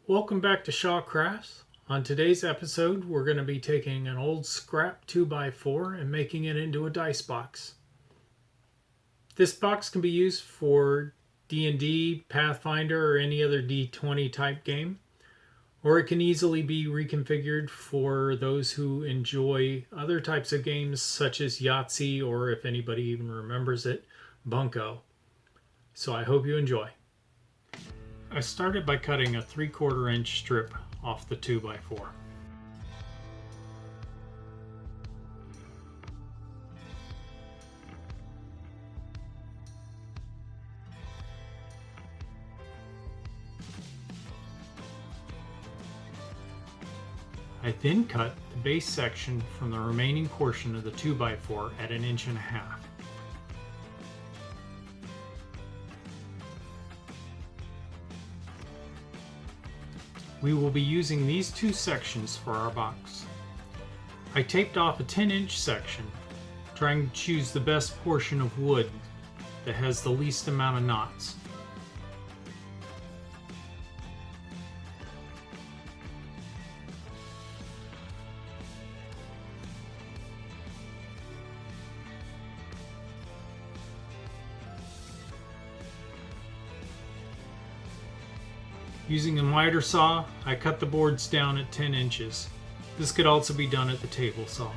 Welcome back to schawcrafts. On today's episode, we're going to be taking an old scrap 2x4 and making it into a dice box. This box can be used for D&D, Pathfinder, or any other D20 type game, or it can easily be reconfigured for those who enjoy other types of games such as Yahtzee, or if anybody even remembers it, Bunko. So I hope you enjoy. I started by cutting a 3/4 inch strip off the 2x4. I then cut the base section from the remaining portion of the 2x4 at 1.5 inches. We will be using these two sections for our box. I taped off a 10-inch section, trying to choose the best portion of wood that has the least amount of knots. Using a miter saw, I cut the boards down at 10 inches. This could also be done at the table saw.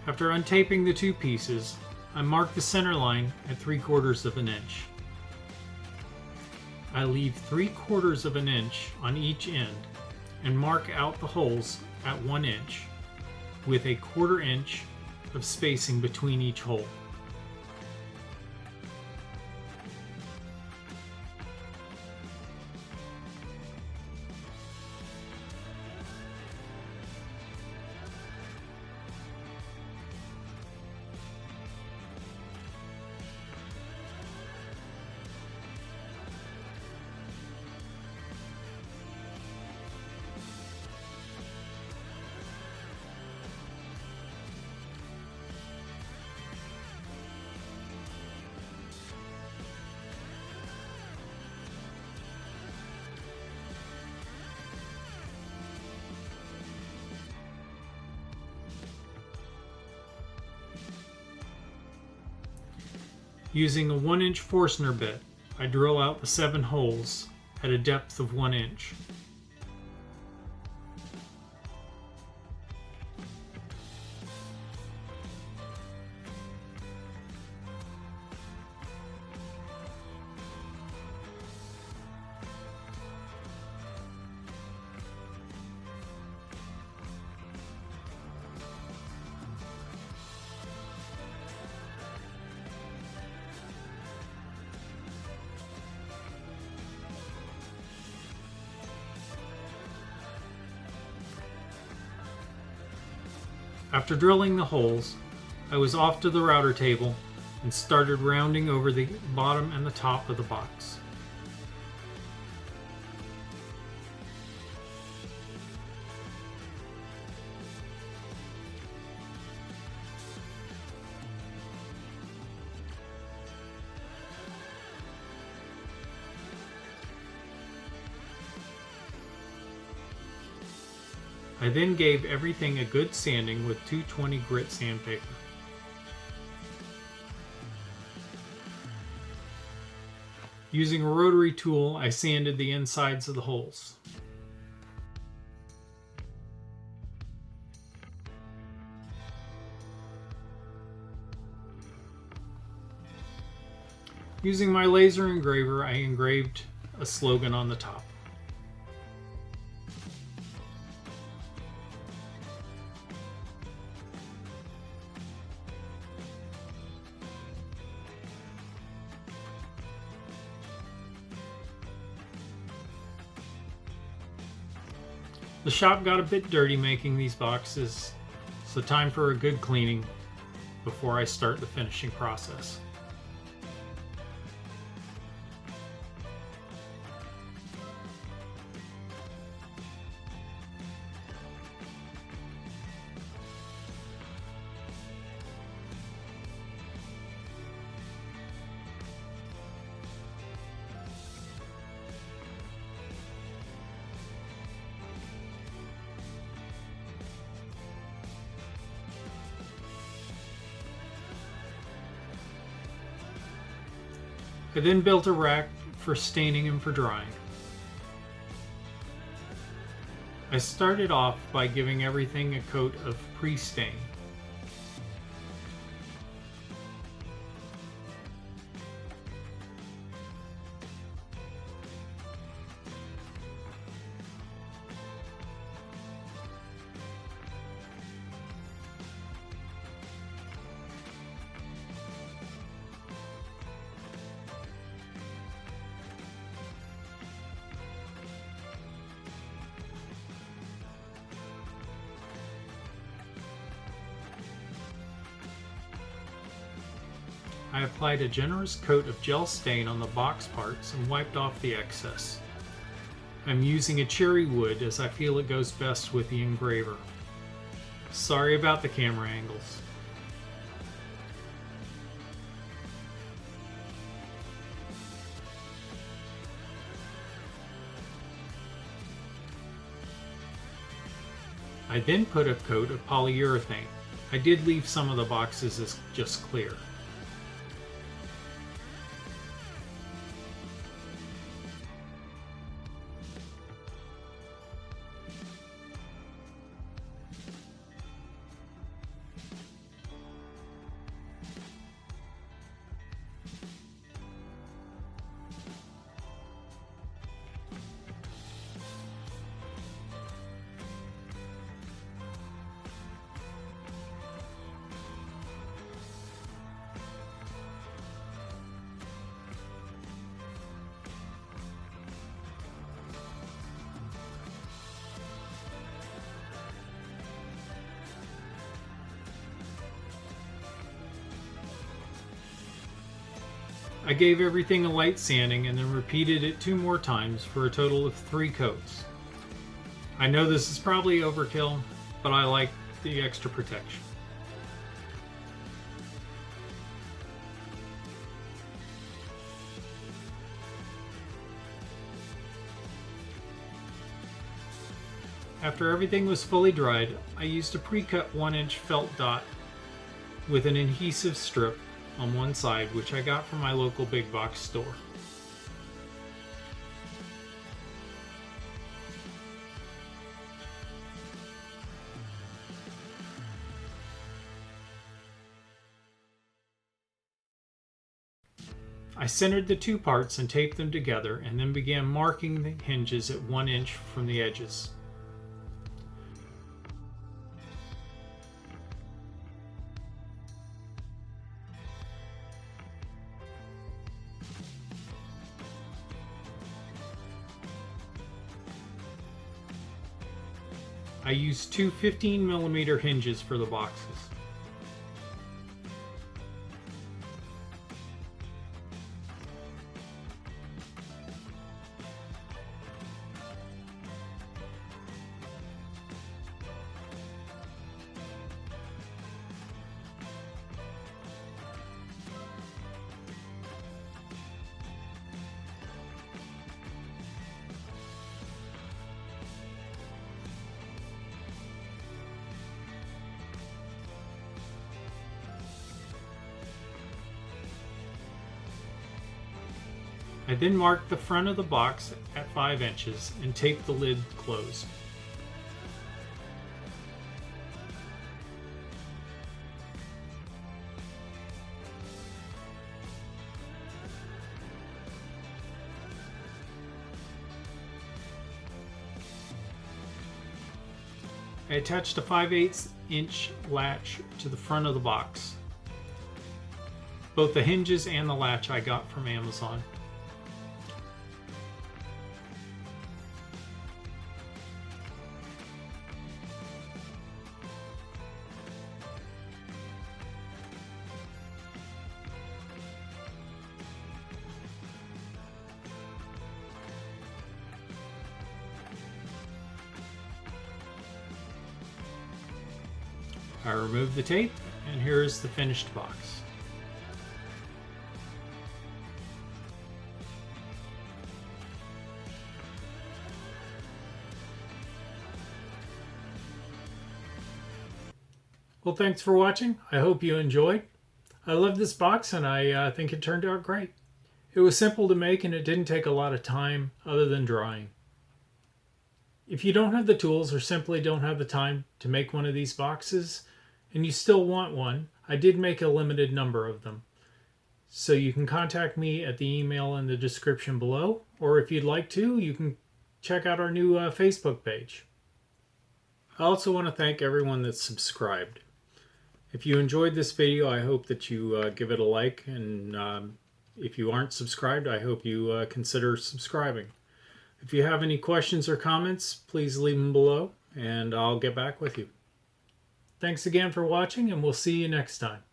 After untaping the two pieces, I mark the center line at 3/4 inch. I leave 3/4 inch on each end and mark out the holes at 1 inch with a 1/4 inch of spacing between each hole. Using a 1-inch Forstner bit, I drill out the 7 holes at a depth of 1 inch. After drilling the holes, I was off to the router table and started rounding over the bottom and the top of the box. I then gave everything a good sanding with 220 grit sandpaper. Using a rotary tool, I sanded the insides of the holes. Using my laser engraver, I engraved a slogan on the top. The shop got a bit dirty making these boxes, so time for a good cleaning. before I start the finishing process. I then built a rack for staining and for drying. I started off by giving everything a coat of pre-stain. I applied a generous coat of gel stain on the box parts and wiped off the excess. I'm using a cherry wood as I feel it goes best with the engraver. Sorry about the camera angles. I then put a coat of polyurethane. I did leave some of the boxes as just clear. I gave everything a light sanding and then repeated it 2 more times for a total of 3 coats. I know this is probably overkill, but I like the extra protection. After everything was fully dried, I used a pre-cut 1-inch felt dot with an adhesive strip on one side, which I got from my local big box store. I centered the 2 parts and taped them together and then began marking the hinges at 1 inch from the edges. I used 2 15mm hinges for the boxes. I then marked the front of the box at 5 inches and taped the lid closed. I attached a 5/8 inch latch to the front of the box. Both the hinges and the latch I got from Amazon. I removed the tape, and here is the finished box. Well, thanks for watching. I hope you enjoyed. I love this box, and I think it turned out great. It was simple to make, and it didn't take a lot of time other than drawing. If you don't have the tools or simply don't have the time to make one of these boxes, and you still want one, I did make a limited number of them. So you can contact me at the email in the description below, or if you'd like to, you can check out our new Facebook page. I also want to thank everyone that's subscribed. If you enjoyed this video, I hope that you give it a like, and if you aren't subscribed, I hope you consider subscribing. If you have any questions or comments, please leave them below, and I'll get back with you. Thanks again for watching, and we'll see you next time.